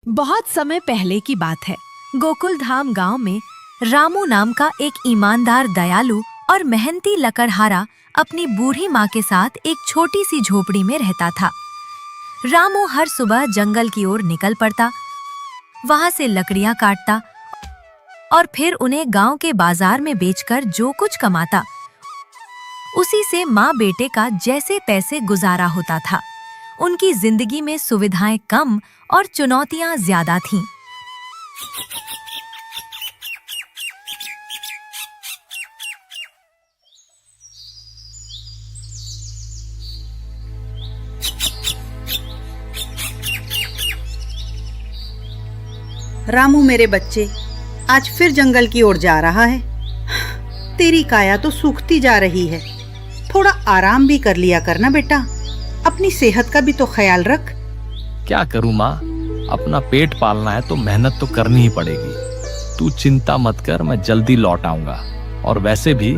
बहुत समय पहले की बात है। गोकुल धाम गांव में रामू नाम का एक ईमानदार, दयालु और मेहनती लकड़हारा अपनी बूढ़ी माँ के साथ एक छोटी सी झोपड़ी में रहता था। रामू हर सुबह जंगल की ओर निकल पड़ता, वहां से लकड़ियां काटता और फिर उन्हें गांव के बाजार में बेचकर जो कुछ कमाता, उसी से माँ बेटे का जैसे तैसे गुजारा होता था। उनकी जिंदगी में सुविधाएं कम और चुनौतियां ज्यादा थीं। रामू मेरे बच्चे, आज फिर जंगल की ओर जा रहा है। तेरी काया तो सूखती जा रही है। थोड़ा आराम भी कर लिया करना बेटा, अपनी सेहत का भी तो ख्याल रख। क्या करूं माँ, अपना पेट पालना है तो मेहनत तो करनी ही पड़ेगी। तू चिंता मत कर, मैं जल्दी लौट आऊंगा। और वैसे भी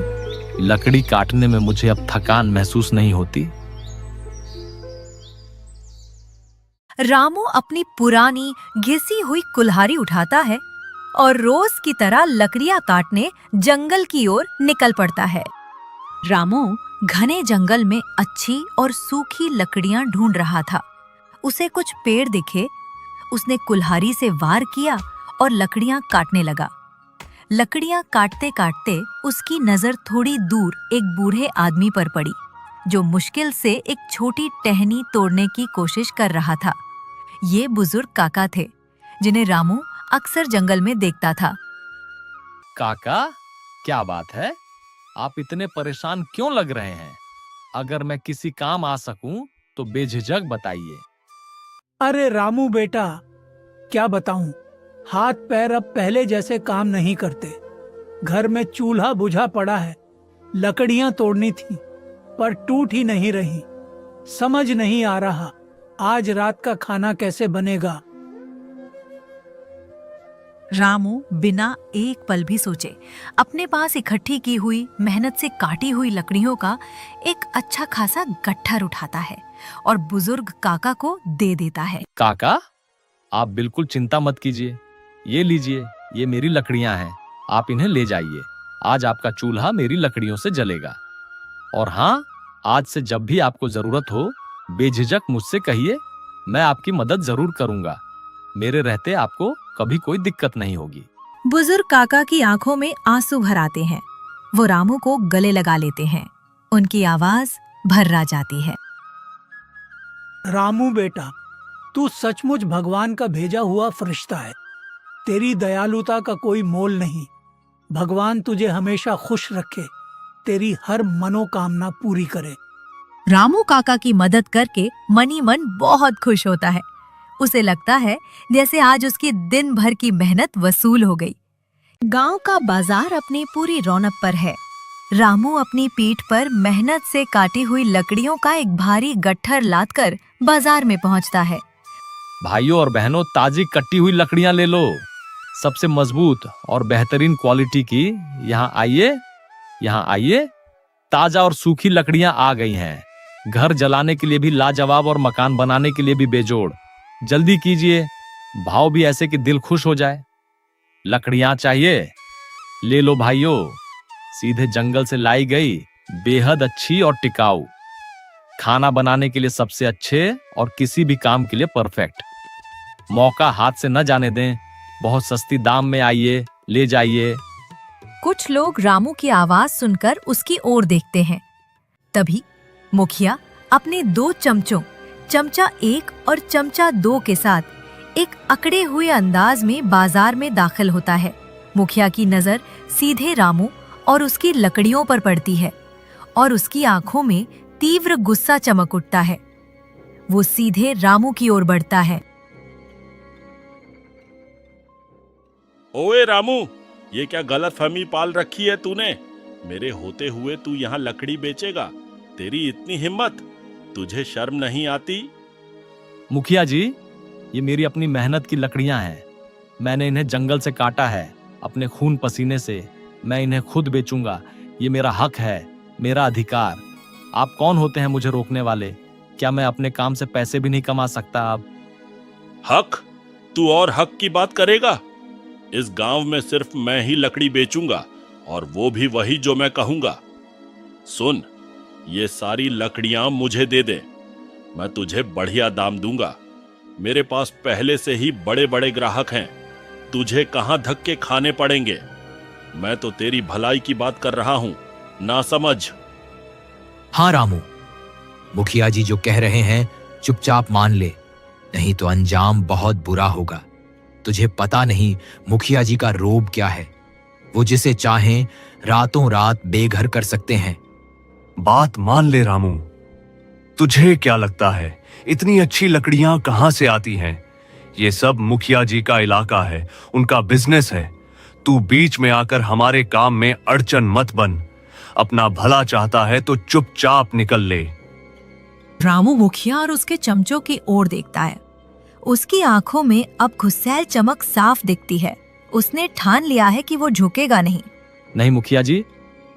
लकड़ी काटने में मुझे अब थकान महसूस नहीं होती। रामू अपनी पुरानी घिसी हुई कुल्हाड़ी उठाता है और रोज की तरह लकड़ियां काटने जंगल की ओर निकल पड़ता है। रामू घने जंगल में अच्छी और सूखी लकड़ियां ढूंढ रहा था। उसे कुछ पेड़ दिखे, उसने कुल्हाड़ी से वार किया और लकड़ियां काटने लगा। लकड़ियां काटते काटते उसकी नजर थोड़ी दूर एक बूढ़े आदमी पर पड़ी, जो मुश्किल से एक छोटी टहनी तोड़ने की कोशिश कर रहा था। ये बुजुर्ग काका थे, जिन्हें रामू अक्सर जंगल में देखता था। काका, क्या बात है? आप इतने परेशान क्यों लग रहे हैं? अगर मैं किसी काम आ सकूं तो बेझिझक बताइए। अरे रामू बेटा, क्या बताऊं, हाथ पैर अब पहले जैसे काम नहीं करते। घर में चूल्हा बुझा पड़ा है, लकड़ियां तोड़नी थी पर टूट ही नहीं रही। समझ नहीं आ रहा आज रात का खाना कैसे बनेगा। रामू बिना एक पल भी सोचे अपने पास इकट्ठी की हुई, मेहनत से काटी हुई लकड़ियों का एक अच्छा खासा गट्ठर उठाता है और बुजुर्ग काका को दे देता है। काका, आप बिल्कुल चिंता मत कीजिए। ये लीजिए, ये मेरी लकड़ियां हैं, आप इन्हें ले जाइए। आज आपका चूल्हा मेरी लकड़ियों से जलेगा। और हाँ, आज से जब भी आपको जरूरत हो, बेझिझक मुझसे कहिए, मैं आपकी मदद जरूर करूंगा। मेरे रहते आपको कभी कोई दिक्कत नहीं होगी। बुजुर्ग काका की आंखों में आंसू भर आते हैं। वो रामू को गले लगा लेते हैं। उनकी आवाज भर्रा जाती है। रामू बेटा, तू सचमुच भगवान का भेजा हुआ फरिश्ता है। तेरी दयालुता का कोई मोल नहीं। भगवान तुझे हमेशा खुश रखे, तेरी हर मनोकामना पूरी करे। रामू काका की मदद करके मनी मन बहुत खुश होता है। उसे लगता है जैसे आज उसकी दिन भर की मेहनत वसूल हो गई। गांव का बाजार अपनी पूरी रौनक पर है। रामू अपनी पीठ पर मेहनत से काटी हुई लकड़ियों का एक भारी गट्ठर लादकर बाजार में पहुंचता है। भाइयों और बहनों, ताजी कटी हुई लकड़ियां ले लो, सबसे मजबूत और बेहतरीन क्वालिटी की। यहाँ आइए, यहाँ आइए। ताजा और सूखी लकड़ियां आ गई हैं। घर जलाने के लिए भी लाजवाब और मकान बनाने के लिए भी बेजोड़। जल्दी कीजिए, भाव भी ऐसे कि दिल खुश हो जाए। लकड़ियां चाहिए? ले लो भाइयों, सीधे जंगल से लाई गई, बेहद अच्छी और टिकाऊ। खाना बनाने के लिए सबसे अच्छे और किसी भी काम के लिए परफेक्ट। मौका हाथ से न जाने दें। बहुत सस्ती दाम में, आइए, ले जाइए। कुछ लोग रामू की आवाज सुनकर उसकी ओर देखते हैं। तभी मुखिया अपने 2 चमचों, चमचा 1 और चमचा 2 के साथ एक अकड़े हुए अंदाज में बाजार में दाखिल होता है। मुखिया की नजर सीधे रामू और उसकी लकड़ियों पर पड़ती है और उसकी आंखों में तीव्र गुस्सा चमक उठता है। वो सीधे रामू की ओर बढ़ता है। ओए रामू, ये क्या गलतफहमी पाल रखी है तूने? मेरे होते हुए तू यहाँ लकड़ी बेचेगा? तेरी इतनी हिम्मत, तुझे शर्म नहीं आती? मुखिया जी, ये मेरी अपनी मेहनत की लकड़ियां हैं। मैंने इन्हें जंगल से काटा है, अपने खून पसीने से। मैं इन्हें खुद बेचूंगा। ये मेरा हक है, मेरा अधिकार। आप कौन होते हैं मुझे रोकने वाले? क्या मैं अपने काम से पैसे भी नहीं कमा सकता? अब हक? तू और हक की बात करेगा? इस गांव में सिर्फ मैं ही लकड़ी बेचूंगा, और वो भी वही जो मैं कहूंगा। सुन, ये सारी लकड़ियां मुझे दे दे, मैं तुझे बढ़िया दाम दूंगा। मेरे पास पहले से ही बड़े बड़े ग्राहक हैं, तुझे कहां धक्के खाने पड़ेंगे। मैं तो तेरी भलाई की बात कर रहा हूं, ना समझ। हाँ रामू, मुखिया जी जो कह रहे हैं चुपचाप मान ले, नहीं तो अंजाम बहुत बुरा होगा। तुझे पता नहीं मुखिया जी का रोब क्या है। वो जिसे चाहें रातों रात बेघर कर सकते हैं। बात मान ले रामू। तुझे क्या लगता है इतनी अच्छी लकड़ियां कहां से आती हैं? ये सब मुखिया जी का इलाका है, उनका बिजनेस है। तू बीच में आकर हमारे काम में अड़चन मत बन। अपना भला चाहता है तो चुपचाप निकल ले। रामू मुखिया और उसके चमचों की ओर देखता है। उसकी आंखों में अब गुस्सैल चमक साफ दिखती है। उसने ठान लिया है कि वो झुकेगा नहीं। नहीं मुखिया जी,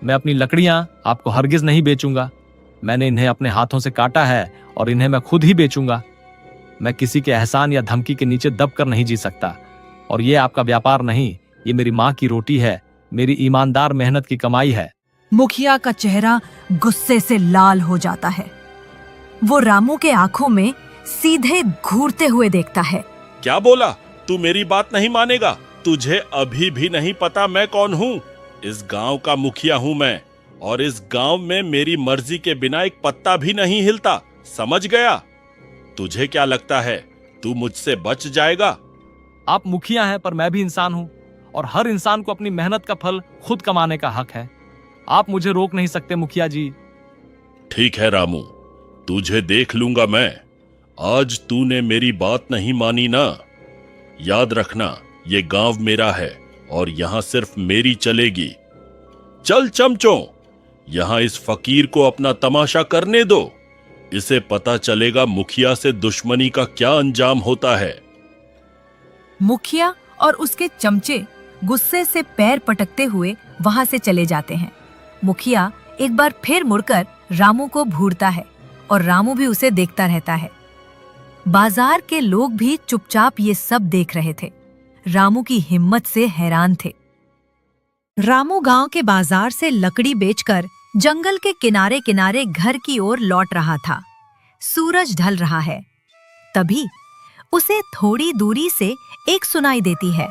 मैं अपनी लकड़ियां आपको हरगिज नहीं बेचूंगा। मैंने इन्हें अपने हाथों से काटा है और इन्हें मैं खुद ही बेचूंगा। मैं किसी के एहसान या धमकी के नीचे दब कर नहीं जी सकता। और ये आपका व्यापार नहीं, ये मेरी माँ की रोटी है, मेरी ईमानदार मेहनत की कमाई है। मुखिया का चेहरा गुस्से से लाल हो जाता है। वो रामू के आंखों में सीधे घूरते हुए देखता है। क्या बोला? तू मेरी बात नहीं मानेगा? तुझे अभी भी नहीं पता मैं कौन हूँ? इस गांव का मुखिया हूँ मैं, और इस गांव में मेरी मर्जी के बिना एक पत्ता भी नहीं हिलता। समझ गया? तुझे क्या लगता है तू मुझसे बच जाएगा? आप मुखिया हैं पर मैं भी इंसान हूं, और हर इंसान को अपनी मेहनत का फल खुद कमाने का हक है। आप मुझे रोक नहीं सकते मुखिया जी। ठीक है रामू, तुझे देख लूंगा मैं। आज तूने मेरी बात नहीं मानी ना? याद रखना, ये गांव मेरा है और यहां सिर्फ मेरी चलेगी। चल चमचों, यहां इस फकीर को अपना तमाशा करने दो। इसे पता चलेगा मुखिया से दुश्मनी का क्या अंजाम होता है। मुखिया और उसके चमचे गुस्से से पैर पटकते हुए वहां से चले जाते हैं। मुखिया एक बार फिर मुड़कर रामू को घूरता है और रामू भी उसे देखता रहता है। बाजार के लोग भी चुपचाप ये सब देख रहे थे। रामू की हिम्मत से हैरान थे। रामू गांव के बाजार से लकड़ी बेचकर जंगल के किनारे किनारे घर की ओर लौट रहा था। सूरज ढल रहा है। तभी उसे थोड़ी दूरी से एक सुनाई देती है।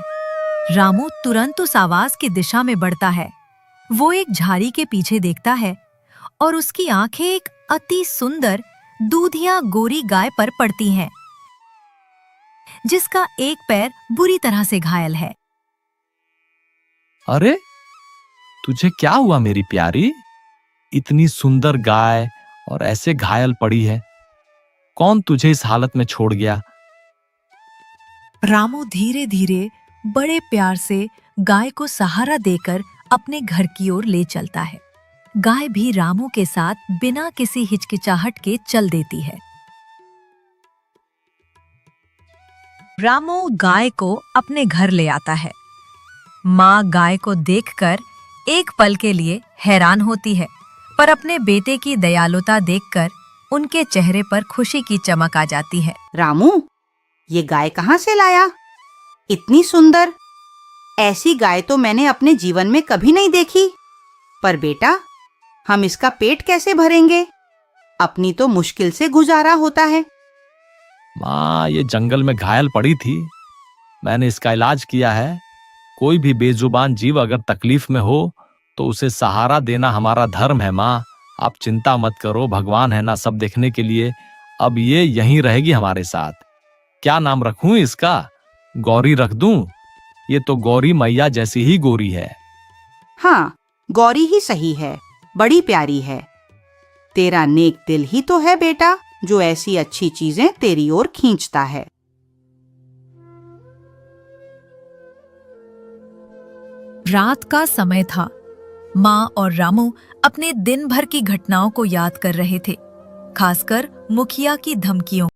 रामू तुरंत उस आवाज की दिशा में बढ़ता है। वो एक झाड़ी के पीछे देखता है और उसकी आंखें एक अति सुंदर दूधिया गोरी गाय पर पड़ती हैं, जिसका एक पैर बुरी तरह से घायल है। अरे तुझे क्या हुआ मेरी प्यारी? इतनी सुंदर गाय और ऐसे घायल पड़ी है। कौन तुझे इस हालत में छोड़ गया? रामू धीरे धीरे बड़े प्यार से गाय को सहारा देकर अपने घर की ओर ले चलता है। गाय भी रामू के साथ बिना किसी हिचकिचाहट के चल देती है। रामू गाय को अपने घर ले आता है। माँ गाय को देखकर एक पल के लिए हैरान होती है, पर अपने बेटे की दयालुता देखकर उनके चेहरे पर खुशी की चमक आ जाती है। रामू, ये गाय कहाँ से लाया? इतनी सुंदर, ऐसी गाय तो मैंने अपने जीवन में कभी नहीं देखी। पर बेटा, हम इसका पेट कैसे भरेंगे? अपनी तो मुश्किल से गुजारा होता है। माँ, ये जंगल में घायल पड़ी थी, मैंने इसका इलाज किया है। कोई भी बेजुबान जीव अगर तकलीफ में हो तो उसे सहारा देना हमारा धर्म है। माँ, आप चिंता मत करो, भगवान है ना सब देखने के लिए। अब ये यहीं रहेगी हमारे साथ। क्या नाम रखूं इसका? गौरी रख दूं? ये तो गौरी मैया जैसी ही गोरी है। हाँ, गौरी ही सही है, बड़ी प्यारी है। तेरा नेक दिल ही तो है बेटा, जो ऐसी अच्छी चीजें तेरी ओर खींचता है। रात का समय था। माँ और रामू अपने दिन भर की घटनाओं को याद कर रहे थे, खासकर मुखिया की धमकियों।